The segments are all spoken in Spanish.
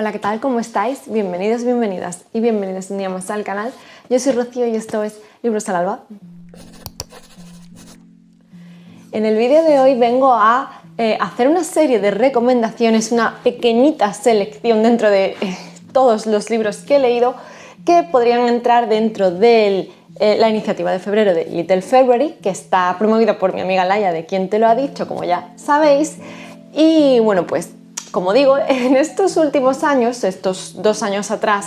Hola, ¿qué tal? ¿Cómo estáis? Bienvenidos, bienvenidas y bienvenidos un día más al canal. Yo soy Rocío y esto es Libros al Alba. En el vídeo de hoy vengo a hacer una serie de recomendaciones, una pequeñita selección dentro de todos los libros que he leído que podrían entrar dentro de la iniciativa de febrero de Little February, que está promovida por mi amiga Laia, de Quien te lo ha dicho, como ya sabéis. Y bueno, pues como digo, en estos últimos años, estos 2 años atrás,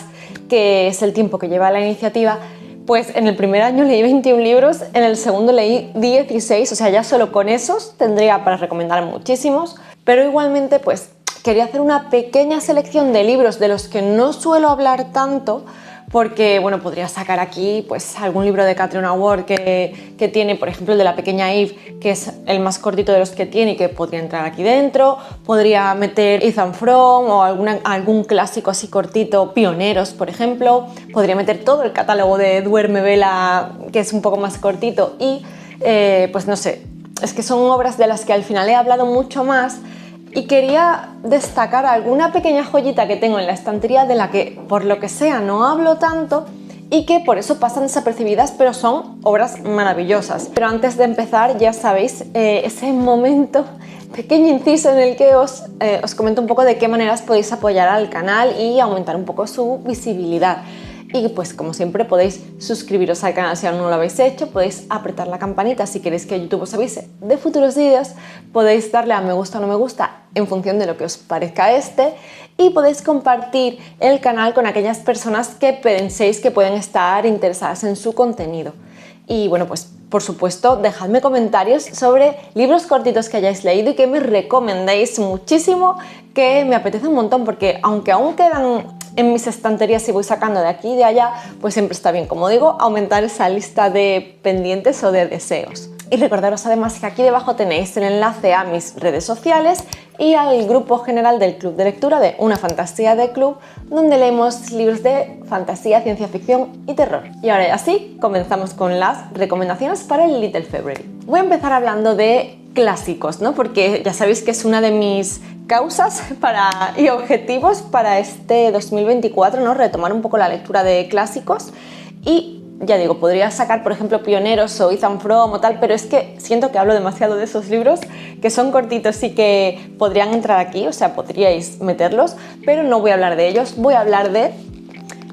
que es el tiempo que lleva la iniciativa, pues en el primer año leí 21 libros, en el segundo leí 16, o sea, ya solo con esos tendría para recomendar muchísimos, pero igualmente pues quería hacer una pequeña selección de libros de los que no suelo hablar tanto, porque bueno, podría sacar aquí pues algún libro de Catherine Howard que tiene, por ejemplo, el de La pequeña Eve, que es el más cortito de los que tiene y que podría entrar aquí dentro. Podría meter Ethan Frome o algún clásico así cortito, Pioneros, por ejemplo. Podría meter todo el catálogo de Duerme Vela, que es un poco más cortito, y pues no sé, es que son obras de las que al final he hablado mucho más. Y quería destacar alguna pequeña joyita que tengo en la estantería de la que, por lo que sea, no hablo tanto y que por eso pasan desapercibidas, pero son obras maravillosas. Pero antes de empezar, ya sabéis, ese momento, pequeño inciso en el que os comento un poco de qué maneras podéis apoyar al canal y aumentar un poco su visibilidad. Y pues como siempre podéis suscribiros al canal si aún no lo habéis hecho, podéis apretar la campanita si queréis que YouTube os avise de futuros vídeos, podéis darle a me gusta o no me gusta en función de lo que os parezca este, y podéis compartir el canal con aquellas personas que penséis que pueden estar interesadas en su contenido. Y bueno, pues por supuesto dejadme comentarios sobre libros cortitos que hayáis leído y que me recomendéis muchísimo, que me apetece un montón, porque aunque aún quedan en mis estanterías y voy sacando de aquí y de allá, pues siempre está bien, como digo, aumentar esa lista de pendientes o de deseos. Y recordaros además que aquí debajo tenéis el enlace a mis redes sociales y al grupo general del Club de Lectura de Una Fantasía de Club, donde leemos libros de fantasía, ciencia ficción y terror. Y ahora ya sí, comenzamos con las recomendaciones para el Little February. Voy a empezar hablando de clásicos, ¿no? Porque ya sabéis que es una de mis causas y objetivos para este 2024, ¿no? Retomar un poco la lectura de clásicos. Y ya digo, podría sacar por ejemplo Pioneros o Ethan Frome o tal, pero es que siento que hablo demasiado de esos libros, que son cortitos y que podrían entrar aquí, o sea, podríais meterlos, pero no voy a hablar de ellos. Voy a hablar de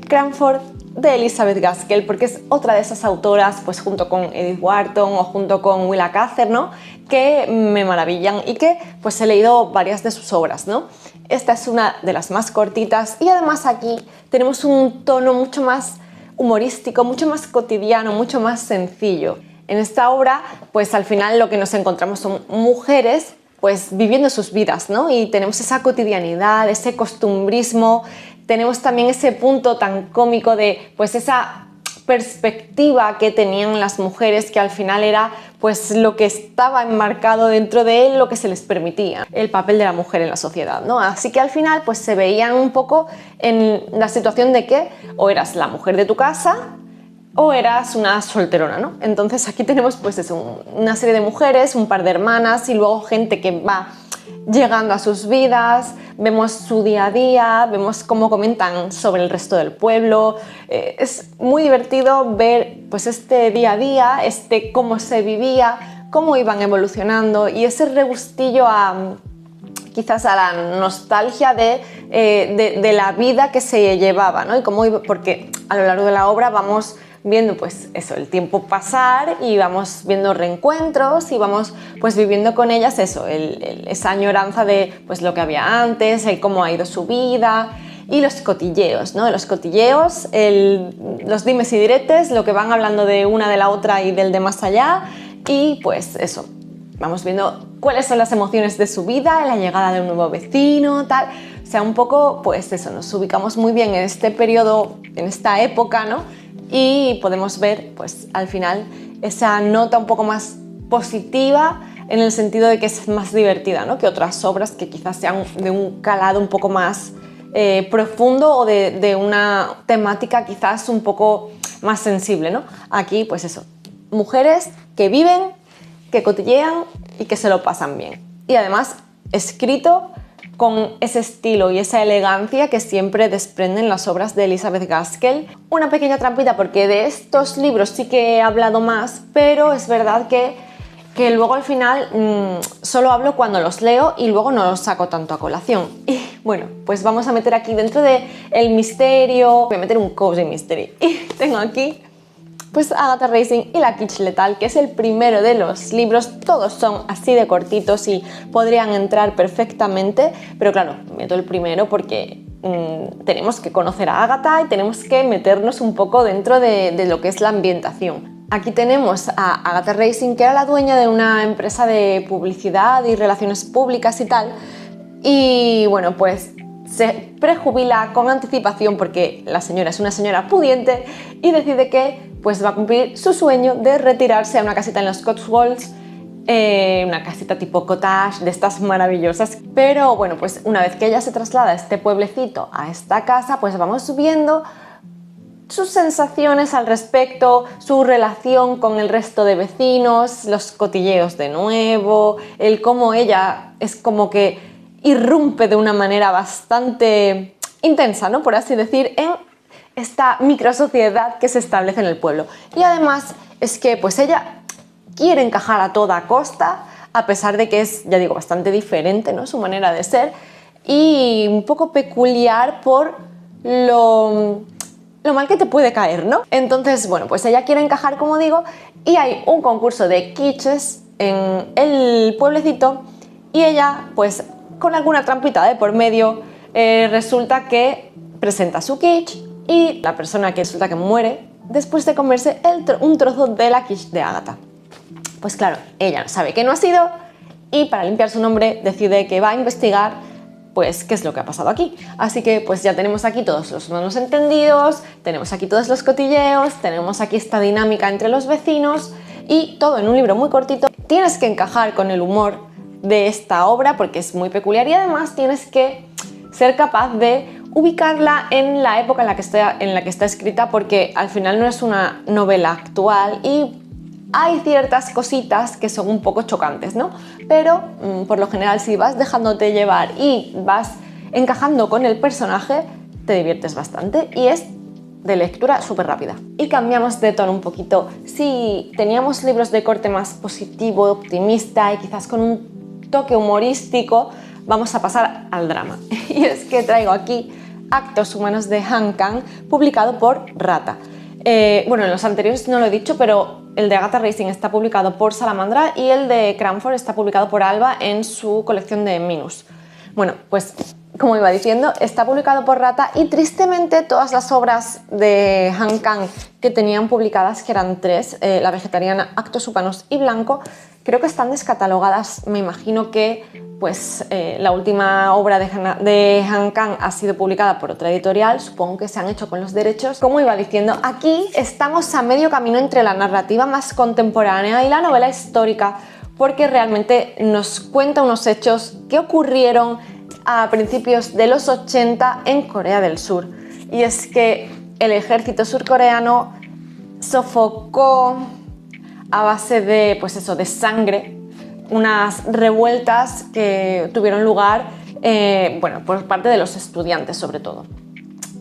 Cranford, de Elizabeth Gaskell, porque es otra de esas autoras, pues junto con Edith Wharton o junto con Willa Cather, ¿no?, que me maravillan y que pues he leído varias de sus obras, ¿no? Esta es una de las más cortitas y además aquí tenemos un tono mucho más humorístico, mucho más cotidiano, mucho más sencillo. En esta obra, pues al final lo que nos encontramos son mujeres pues viviendo sus vidas, ¿no? Y tenemos esa cotidianidad, ese costumbrismo, tenemos también ese punto tan cómico de pues esa perspectiva que tenían las mujeres, que al final era pues lo que estaba enmarcado dentro de él, lo que se les permitía, el papel de la mujer en la sociedad, ¿no? Así que al final pues se veían un poco en la situación de que o eras la mujer de tu casa o eras una solterona, ¿no? Entonces aquí tenemos pues eso, una serie de mujeres, un par de hermanas y luego gente que va llegando a sus vidas, vemos su día a día, vemos cómo comentan sobre el resto del pueblo. Es muy divertido ver pues este día a día, cómo se vivía, cómo iban evolucionando y ese regustillo quizás a la nostalgia de la vida que se llevaba, ¿no? Y cómo porque a lo largo de la obra vamos viendo pues eso, el tiempo pasar y vamos viendo reencuentros y vamos pues viviendo con ellas eso, esa añoranza de pues lo que había antes, el cómo ha ido su vida y los cotilleos, ¿no? Los cotilleos, los dimes y diretes, lo que van hablando de una de la otra y del de más allá, y pues eso, vamos viendo cuáles son las emociones de su vida, la llegada de un nuevo vecino, tal. O sea, un poco pues eso, nos ubicamos muy bien en este periodo, en esta época, ¿no? Y podemos ver pues al final esa nota un poco más positiva en el sentido de que es más divertida, ¿no?, que otras obras que quizás sean de un calado un poco más profundo o de una temática quizás un poco más sensible, ¿no? Aquí pues eso, mujeres que viven, que cotillean y que se lo pasan bien. Y además escrito con ese estilo y esa elegancia que siempre desprenden las obras de Elizabeth Gaskell. Una pequeña trampita porque de estos libros sí que he hablado más, pero es verdad que luego al final solo hablo cuando los leo y luego no los saco tanto a colación. Y bueno, pues vamos a meter aquí dentro del misterio, voy a meter un cozy mystery. Y tengo aquí pues Agatha Racing y la Kitsch Letal, que es el primero de los libros. Todos son así de cortitos y podrían entrar perfectamente, pero claro, meto el primero porque tenemos que conocer a Agatha y tenemos que meternos un poco dentro de lo que es la ambientación. Aquí tenemos a Agatha Racing, que era la dueña de una empresa de publicidad y relaciones públicas y tal, y bueno, pues se prejubila con anticipación porque la señora es una señora pudiente y decide que pues va a cumplir su sueño de retirarse a una casita en los Cotswolds, una casita tipo cottage de estas maravillosas. Pero bueno, pues una vez que ella se traslada a este pueblecito, a esta casa, pues vamos viendo sus sensaciones al respecto, su relación con el resto de vecinos, los cotilleos de nuevo, el cómo ella es como que irrumpe de una manera bastante intensa, ¿no? Por así decir, en esta microsociedad que se establece en el pueblo. Y además es que pues ella quiere encajar a toda costa, a pesar de que es, ya digo, bastante diferente, ¿no? Su manera de ser y un poco peculiar por lo mal que te puede caer, ¿no? Entonces, bueno, pues ella quiere encajar, como digo, y hay un concurso de kitschs en el pueblecito y ella, pues con alguna trampita de por medio, resulta que presenta su kitsch y la persona que resulta que muere después de comerse un trozo de la kitsch de Agatha. Pues claro, ella sabe que no ha sido y para limpiar su nombre decide que va a investigar pues qué es lo que ha pasado aquí. Así que pues ya tenemos aquí todos los malos entendidos, tenemos aquí todos los cotilleos, tenemos aquí esta dinámica entre los vecinos y todo en un libro muy cortito. Tienes que encajar con el humor de esta obra porque es muy peculiar y además tienes que ser capaz de ubicarla en la época en la que está escrita, porque al final no es una novela actual y hay ciertas cositas que son un poco chocantes, ¿no? Pero por lo general, si vas dejándote llevar y vas encajando con el personaje, te diviertes bastante y es de lectura súper rápida. Y cambiamos de tono un poquito. Si teníamos libros de corte más positivo, optimista y quizás con un toque humorístico, vamos a pasar al drama. Y es que traigo aquí Actos Humanos de Han Kang, publicado por Rata. Bueno, en los anteriores no lo he dicho, pero el de Agatha Racing está publicado por Salamandra y el de Cranford está publicado por Alba en su colección de Minus. Bueno, pues como iba diciendo, está publicado por Rata y tristemente todas las obras de Han Kang que tenían publicadas, que eran 3, La Vegetariana, Actos Humanos y Blanco, creo que están descatalogadas. Me imagino que pues, la última obra de Han Kang ha sido publicada por otra editorial, supongo que se han hecho con los derechos. Como iba diciendo, aquí estamos a medio camino entre la narrativa más contemporánea y la novela histórica, porque realmente nos cuenta unos hechos que ocurrieron a principios de los 80 en Corea del Sur. Y es que el ejército surcoreano sofocó a base de, pues eso, de sangre, unas revueltas que tuvieron lugar bueno, por parte de los estudiantes sobre todo.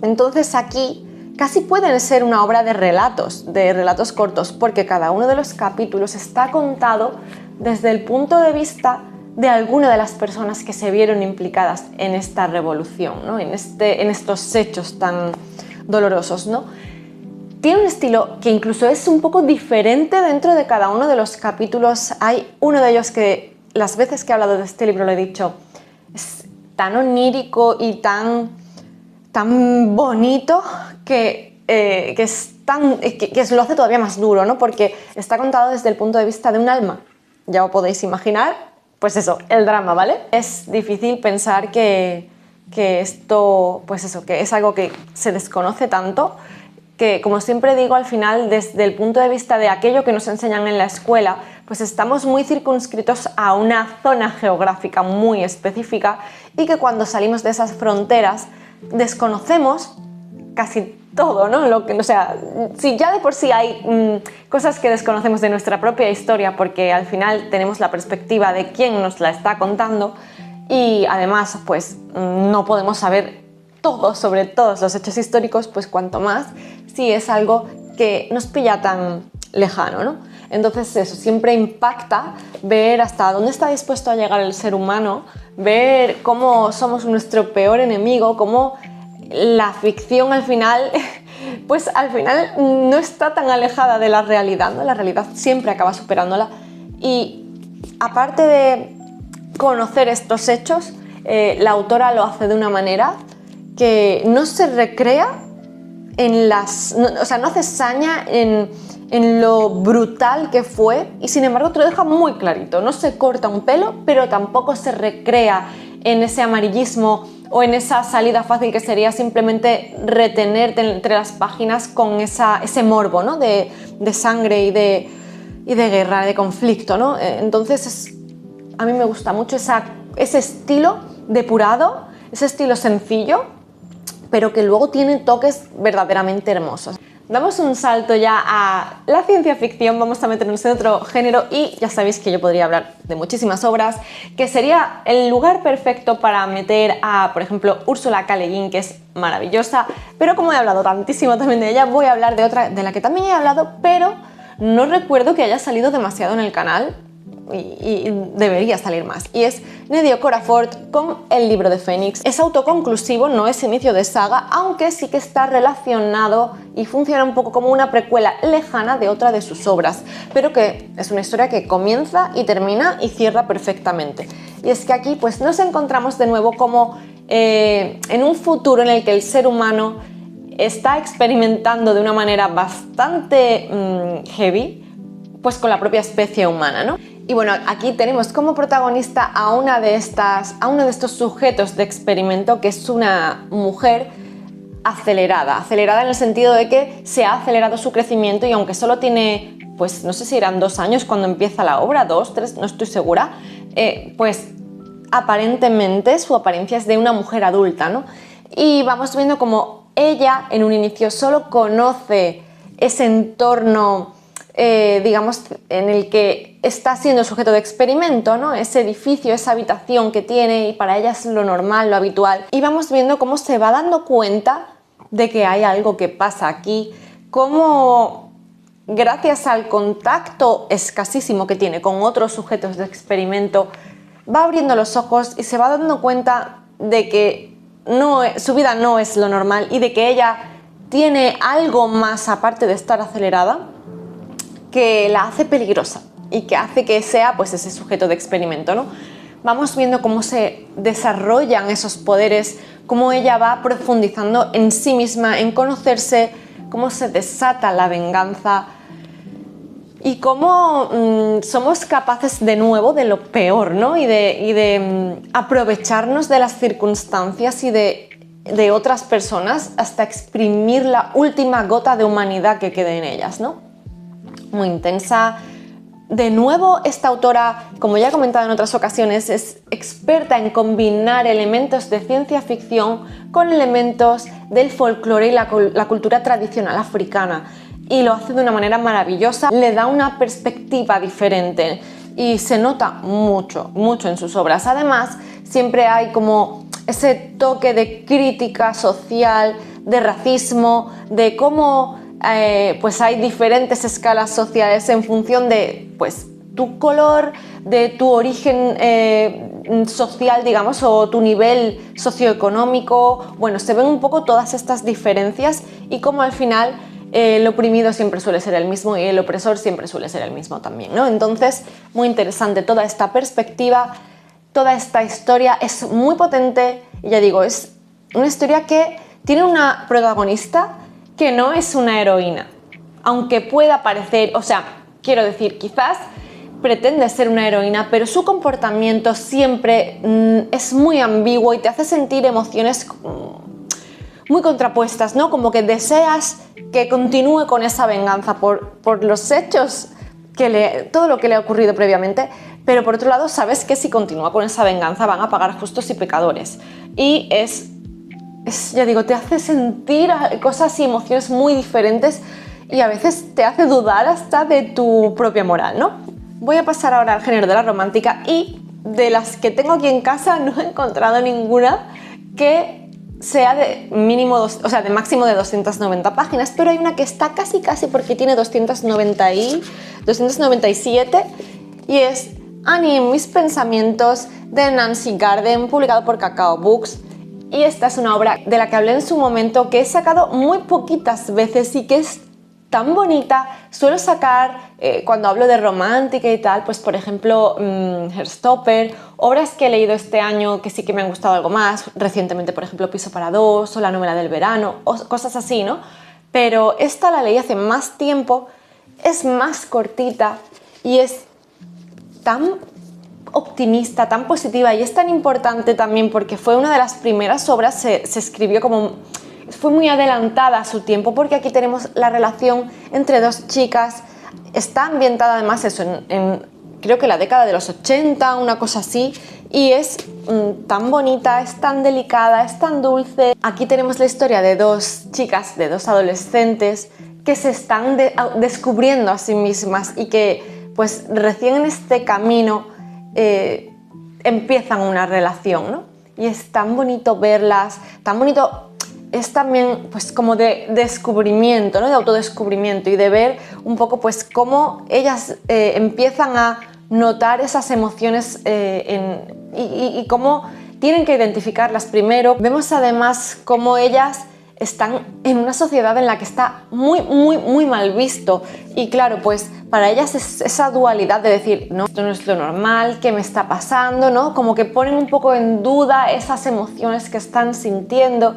Entonces aquí casi pueden ser una obra de relatos cortos, porque cada uno de los capítulos está contado desde el punto de vista de alguna de las personas que se vieron implicadas en esta revolución, ¿no? en estos hechos tan dolorosos, ¿no? Tiene un estilo que incluso es un poco diferente dentro de cada uno de los capítulos. Hay uno de ellos que las veces que he hablado de este libro lo he dicho, es tan onírico y tan bonito que lo hace todavía más duro, ¿no? Porque está contado desde el punto de vista de un alma. Ya os podéis imaginar, pues eso, el drama, ¿vale? Es difícil pensar que esto, pues eso, que es algo que se desconoce tanto, que como siempre digo, al final desde el punto de vista de aquello que nos enseñan en la escuela, pues estamos muy circunscritos a una zona geográfica muy específica y que cuando salimos de esas fronteras desconocemos casi todo, ¿no? O sea, si ya de por sí hay cosas que desconocemos de nuestra propia historia porque al final tenemos la perspectiva de quién nos la está contando, y además pues no podemos saber todo sobre todos los hechos históricos, pues cuanto más si es algo que nos pilla tan lejano, ¿no? Entonces eso siempre impacta, ver hasta dónde está dispuesto a llegar el ser humano, ver cómo somos nuestro peor enemigo, cómo la ficción al final pues al final no está tan alejada de la realidad, ¿no? La realidad siempre acaba superándola. Y aparte de conocer estos hechos, la autora lo hace de una manera que no se recrea en las... o sea, no hace saña en lo brutal que fue, y sin embargo te lo deja muy clarito. No se corta un pelo, pero tampoco se recrea en ese amarillismo o en esa salida fácil que sería simplemente retenerte entre las páginas con ese morbo, ¿no? de sangre y de guerra, de conflicto, ¿no? Entonces a mí me gusta mucho ese estilo depurado, ese estilo sencillo, pero que luego tiene toques verdaderamente hermosos. Damos un salto ya a la ciencia ficción, vamos a meternos en otro género y ya sabéis que yo podría hablar de muchísimas obras, que sería el lugar perfecto para meter a, por ejemplo, Ursula K. Le Guin, que es maravillosa, pero como he hablado tantísimo también de ella, voy a hablar de otra de la que también he hablado, pero no recuerdo que haya salido demasiado en el canal y debería salir más, y es Nnedi Okorafor con El libro de Fénix. Es autoconclusivo, no es inicio de saga, aunque sí que está relacionado y funciona un poco como una precuela lejana de otra de sus obras, pero que es una historia que comienza y termina y cierra perfectamente. Y es que aquí pues nos encontramos de nuevo como en un futuro en el que el ser humano está experimentando de una manera bastante heavy pues con la propia especie humana, ¿no? Y bueno, aquí tenemos como protagonista a uno de estos sujetos de experimento, que es una mujer acelerada en el sentido de que se ha acelerado su crecimiento, y aunque solo tiene, pues no sé si eran 2 años cuando empieza la obra, 2, 3, no estoy segura, pues aparentemente su apariencia es de una mujer adulta, ¿no? Y vamos viendo como ella en un inicio solo conoce ese entorno digamos, en el que está siendo sujeto de experimento, ¿no? Ese edificio, esa habitación que tiene, y para ella es lo normal, lo habitual. Y vamos viendo cómo se va dando cuenta de que hay algo que pasa aquí, cómo gracias al contacto escasísimo que tiene con otros sujetos de experimento, va abriendo los ojos y se va dando cuenta de que su vida no es lo normal, y de que ella tiene algo más aparte de estar acelerada, que la hace peligrosa y que hace que sea pues ese sujeto de experimento, ¿no? Vamos viendo cómo se desarrollan esos poderes, cómo ella va profundizando en sí misma, en conocerse, cómo se desata la venganza y cómo somos capaces de nuevo de lo peor, ¿no? Y de aprovecharnos de las circunstancias y de otras personas hasta exprimir la última gota de humanidad que quede en ellas, ¿no? Muy intensa. De nuevo, esta autora, como ya he comentado en otras ocasiones, es experta en combinar elementos de ciencia ficción con elementos del folclore y la cultura tradicional africana, y lo hace de una manera maravillosa, le da una perspectiva diferente y se nota mucho, mucho en sus obras. Además, siempre hay como ese toque de crítica social, de racismo, de cómo pues hay diferentes escalas sociales en función de pues tu color, de tu origen social, digamos, o tu nivel socioeconómico. Bueno, se ven un poco todas estas diferencias, y cómo al final el oprimido siempre suele ser el mismo y el opresor siempre suele ser el mismo también, ¿no? Entonces, muy interesante toda esta perspectiva, toda esta historia es muy potente, y ya digo, es una historia que tiene una protagonista que no es una heroína, aunque pueda parecer, o sea, quiero decir, quizás pretende ser una heroína, pero su comportamiento siempre es muy ambiguo y te hace sentir emociones muy contrapuestas, ¿no? Como que deseas que continúe con esa venganza por los hechos, todo lo que le ha ocurrido previamente, pero por otro lado sabes que si continúa con esa venganza van a pagar justos y pecadores. Y ya digo, te hace sentir cosas y emociones muy diferentes, y a veces te hace dudar hasta de tu propia moral, ¿no? Voy a pasar ahora al género de la romántica, y de las que tengo aquí en casa no he encontrado ninguna que sea de de máximo de 290 páginas, pero hay una que está casi porque tiene 297 y es Annie en mis pensamientos de Nancy Garden, publicado por Cacao Books. Y esta es una obra de la que hablé en su momento, que he sacado muy poquitas veces y que es tan bonita. Suelo sacar, cuando hablo de romántica y tal, pues por ejemplo Heartstopper, obras que he leído este año que sí que me han gustado algo más, recientemente por ejemplo Piso para dos o La novela del verano, o cosas así, ¿no? Pero esta la leí hace más tiempo, es más cortita y es tan optimista, tan positiva, y es tan importante también porque fue una de las primeras obras, se escribió como... fue muy adelantada a su tiempo, porque aquí tenemos la relación entre dos chicas. Está ambientada además eso en creo que la década de los 80, una cosa así, y es tan bonita, es tan delicada, es tan dulce. Aquí tenemos la historia de dos chicas, de dos adolescentes que se están descubriendo a sí mismas y que pues recién en este camino empiezan una relación, ¿no? Y es tan bonito verlas, tan bonito. Es también pues como de descubrimiento, ¿no? De autodescubrimiento, y de ver un poco pues cómo ellas empiezan a notar esas emociones y cómo tienen que identificarlas primero. Vemos además cómo ellas están en una sociedad en la que está muy mal visto, y claro, pues para ellas es esa dualidad de decir, no, esto no es lo normal, ¿qué me está pasando?, ¿no? Como que ponen un poco en duda esas emociones que están sintiendo.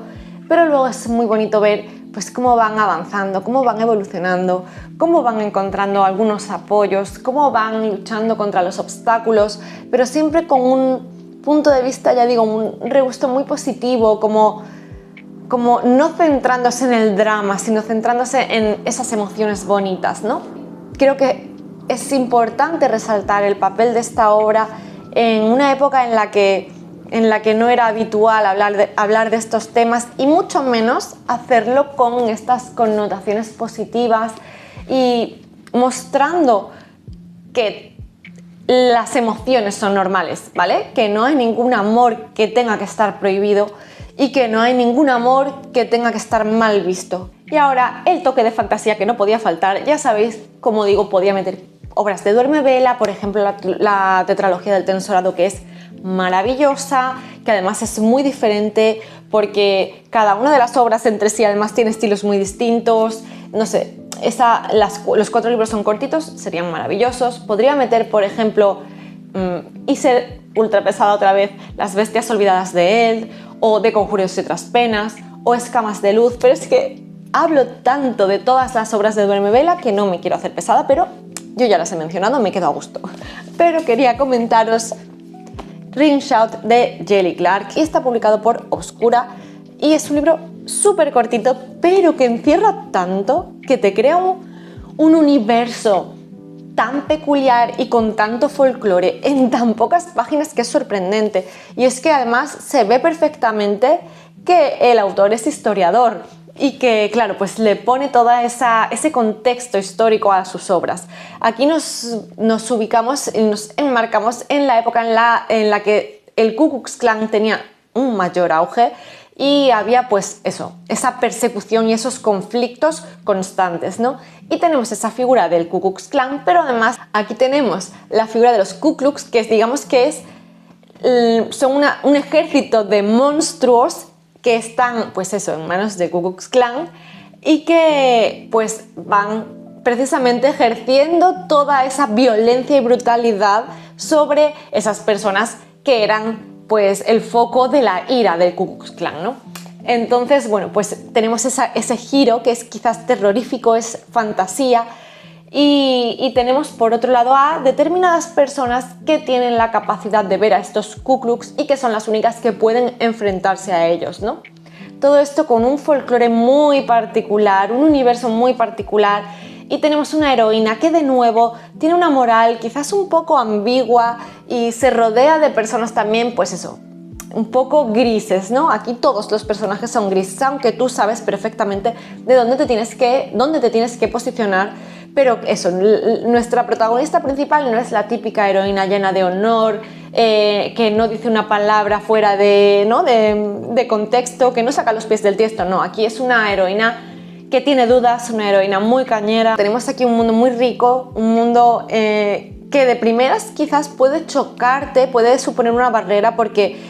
Pero luego es muy bonito ver pues cómo van avanzando, cómo van evolucionando, cómo van encontrando algunos apoyos, cómo van luchando contra los obstáculos, pero siempre con un punto de vista, ya digo, un regusto muy positivo, como no centrándose en el drama, sino centrándose en esas emociones bonitas, ¿no? Creo que es importante resaltar el papel de esta obra en una época en la que no era habitual hablar de estos temas, y mucho menos hacerlo con estas connotaciones positivas y mostrando que las emociones son normales, ¿vale? Que no hay ningún amor que tenga que estar prohibido y que no hay ningún amor que tenga que estar mal visto. Y ahora el toque de fantasía que no podía faltar. Ya sabéis, como digo, podía meter obras de Duerme Vela, por ejemplo la tetralogía del Tensorado, que es maravillosa, que además es muy diferente porque cada una de las obras entre sí además tiene estilos muy distintos. No sé, los 4 libros son cortitos, serían maravillosos. Podría meter, por ejemplo, y ser ultra pesada otra vez, Las bestias olvidadas de Eld, o De conjuros y otras penas, o Escamas de luz, pero es que hablo tanto de todas las obras de Duerme Vela que no me quiero hacer pesada, pero yo ya las he mencionado, me quedo a gusto. Pero quería comentaros Ring Shout de Jelly Clark, y está publicado por Obscura, y es un libro súper cortito, pero que encierra tanto, que te crea un universo tan peculiar y con tanto folclore en tan pocas páginas, que es sorprendente. Y es que además se ve perfectamente que el autor es historiador y que, claro, pues le pone todo ese contexto histórico a sus obras. Aquí nos ubicamos y nos enmarcamos en la época en la que el Ku Klux Klan tenía un mayor auge y había pues esa persecución y esos conflictos constantes, ¿no? Y tenemos esa figura del Ku Klux Klan, pero además aquí tenemos la figura de los Ku Klux, que digamos que son un ejército de monstruos que están pues en manos de Ku Klux Klan, y que pues van precisamente ejerciendo toda esa violencia y brutalidad sobre esas personas que eran pues el foco de la ira del Ku Klux Klan, ¿no? Entonces, bueno, pues tenemos ese giro que es quizás terrorífico, es fantasía, y tenemos por otro lado a determinadas personas que tienen la capacidad de ver a estos Ku Klux y que son las únicas que pueden enfrentarse a ellos, ¿no? Todo esto con un folclore muy particular, un universo muy particular, y tenemos una heroína que de nuevo tiene una moral quizás un poco ambigua y se rodea de personas también, pues un poco grises, ¿no? Aquí todos los personajes son grises, aunque tú sabes perfectamente de dónde te tienes que posicionar, pero eso, nuestra protagonista principal no es la típica heroína llena de honor, que no dice una palabra fuera de, ¿no? de contexto, que no saca los pies del tiesto, no, aquí es una heroína que tiene dudas, una heroína muy cañera. Tenemos aquí un mundo muy rico, un mundo que de primeras quizás puede chocarte, puede suponer una barrera, porque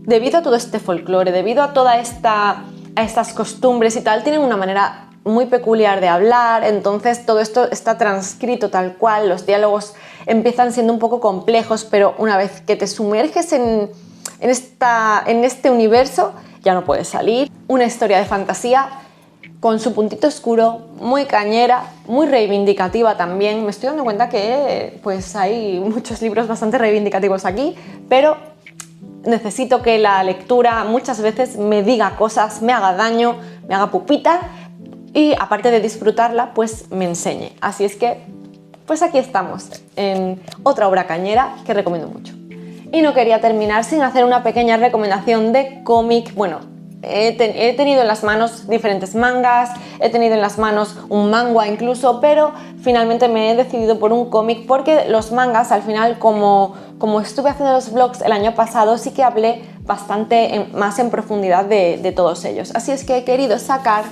debido a todo este folclore, debido a estas costumbres y tal, tienen una manera muy peculiar de hablar, entonces todo esto está transcrito tal cual, los diálogos empiezan siendo un poco complejos, pero una vez que te sumerges en este universo ya no puedes salir. Una historia de fantasía con su puntito oscuro, muy cañera, muy reivindicativa también. Me estoy dando cuenta que pues hay muchos libros bastante reivindicativos aquí, pero necesito que la lectura muchas veces me diga cosas, me haga daño, me haga pupita y aparte de disfrutarla, pues me enseñe. Así es que, pues aquí estamos, en otra obra cañera que recomiendo mucho. Y no quería terminar sin hacer una pequeña recomendación de cómic. Bueno, he tenido en las manos diferentes mangas, he tenido en las manos un manga incluso, pero finalmente me he decidido por un cómic porque los mangas al final, como estuve haciendo los vlogs el año pasado, sí que hablé bastante más en profundidad de todos ellos. Así es que he querido sacar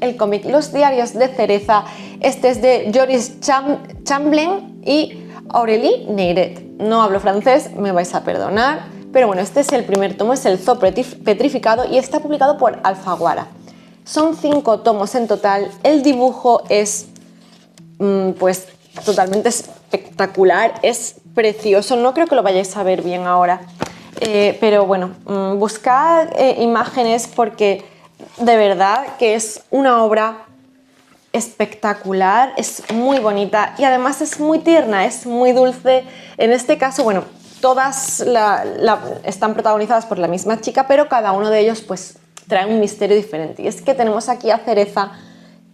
el cómic Los diarios de Cereza. Este es de Joris Chamblin y Aurélie Neyret. No hablo francés, me vais a perdonar. Pero bueno, este es el primer tomo, es el Zoo Petrificado y está publicado por Alfaguara. Son 5 tomos en total. El dibujo es pues totalmente espectacular, es precioso. No creo que lo vayáis a ver bien ahora, pero bueno, buscad imágenes porque de verdad que es una obra espectacular, es muy bonita y además es muy tierna, es muy dulce. En este caso, bueno, todas están protagonizadas por la misma chica, pero cada uno de ellos pues trae un misterio diferente. Y es que tenemos aquí a Cereza,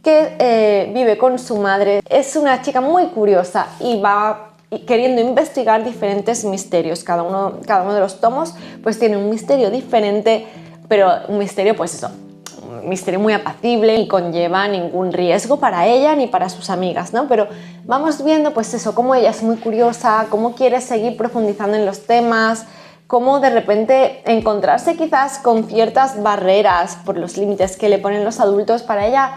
que vive con su madre. Es una chica muy curiosa y va queriendo investigar diferentes misterios. Cada uno de los tomos pues tiene un misterio diferente, pero un misterio pues eso, un misterio muy apacible y conlleva ningún riesgo para ella ni para sus amigas, ¿no? Pero vamos viendo pues eso, cómo ella es muy curiosa, cómo quiere seguir profundizando en los temas, cómo de repente encontrarse quizás con ciertas barreras por los límites que le ponen los adultos. Para ella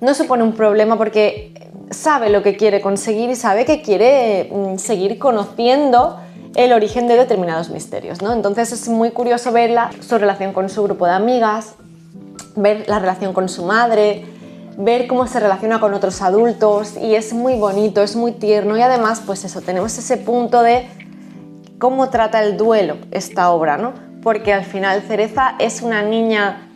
no supone un problema porque sabe lo que quiere conseguir y sabe que quiere seguir conociendo el origen de determinados misterios, ¿no? Entonces es muy curioso verla, su relación con su grupo de amigas, ver la relación con su madre, ver cómo se relaciona con otros adultos, y es muy bonito, es muy tierno. Y además pues eso, tenemos ese punto de cómo trata el duelo esta obra, ¿no? Porque al final Cereza es una niña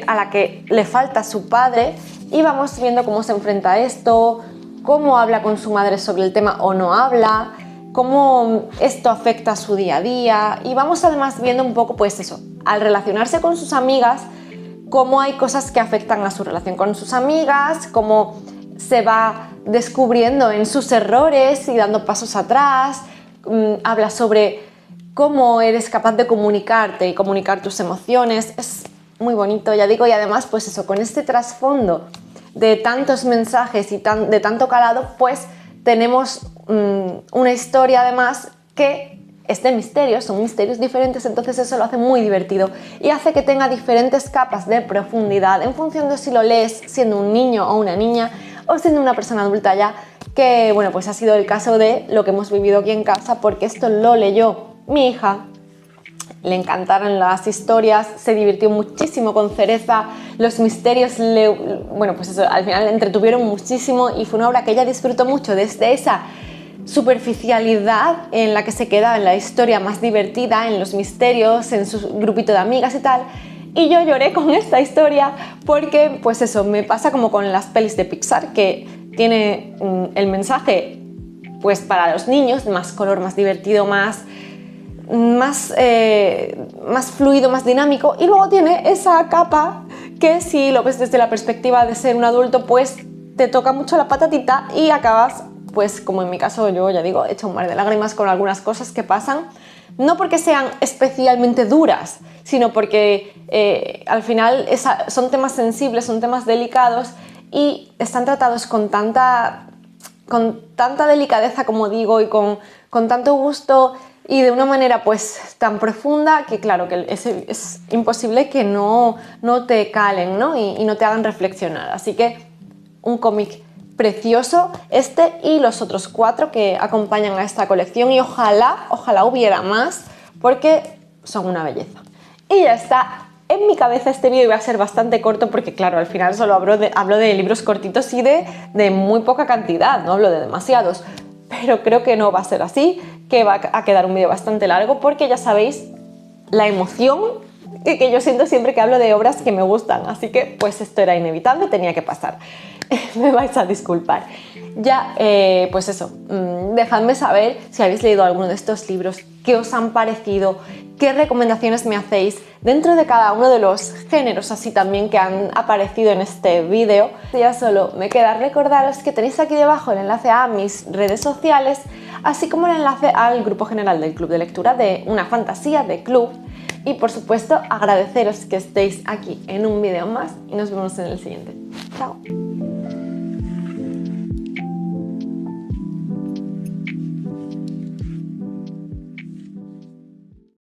a la que le falta su padre y vamos viendo cómo se enfrenta a esto, cómo habla con su madre sobre el tema o no habla, cómo esto afecta a su día a día, y vamos además viendo un poco pues eso, al relacionarse con sus amigas, cómo hay cosas que afectan a su relación con sus amigas, cómo se va descubriendo en sus errores y dando pasos atrás. Habla sobre cómo eres capaz de comunicarte y comunicar tus emociones. Es muy bonito, ya digo, y además pues eso, con este trasfondo de tantos mensajes y de tanto calado, pues tenemos una historia además que es de misterios, son misterios diferentes, entonces eso lo hace muy divertido y hace que tenga diferentes capas de profundidad en función de si lo lees siendo un niño o una niña o siendo una persona adulta ya, que bueno, pues ha sido el caso de lo que hemos vivido aquí en casa, porque esto lo leyó mi hija, le encantaron las historias, se divirtió muchísimo con Cereza, los misterios bueno, pues eso, al final le entretuvieron muchísimo y fue una obra que ella disfrutó mucho desde esa superficialidad en la que se quedaba en la historia más divertida, en los misterios, en su grupito de amigas y tal. Y yo lloré con esta historia porque, pues eso, me pasa como con las pelis de Pixar, que tiene el mensaje pues para los niños, más color, más divertido, más fluido, más dinámico, y luego tiene esa capa que si lo ves desde la perspectiva de ser un adulto, pues te toca mucho la patatita y acabas, pues como en mi caso, yo ya digo, hecha un mar de lágrimas con algunas cosas que pasan, no porque sean especialmente duras, sino porque al final son temas sensibles, son temas delicados, y están tratados con tanta delicadeza, como digo, y con tanto gusto y de una manera pues tan profunda que claro, que es imposible que no te calen, ¿no? Y no te hagan reflexionar. Así que un cómic precioso este y los otros 4 que acompañan a esta colección, y ojalá hubiera más porque son una belleza. Y ya está. En mi cabeza este vídeo iba a ser bastante corto porque claro, al final solo hablo de libros cortitos y de muy poca cantidad, no hablo de demasiados, pero creo que no va a ser así, que va a quedar un vídeo bastante largo porque ya sabéis la emoción que yo siento siempre que hablo de obras que me gustan, así que pues esto era inevitable, tenía que pasar. Me vais a disculpar. Ya, pues eso, dejadme saber si habéis leído alguno de estos libros, qué os han parecido, qué recomendaciones me hacéis dentro de cada uno de los géneros así también que han aparecido en este vídeo. Ya solo me queda recordaros que tenéis aquí debajo el enlace a mis redes sociales, así como el enlace al grupo general del Club de Lectura de Una Fantasía de Club. Y por supuesto agradeceros que estéis aquí en un vídeo más y nos vemos en el siguiente. Chao.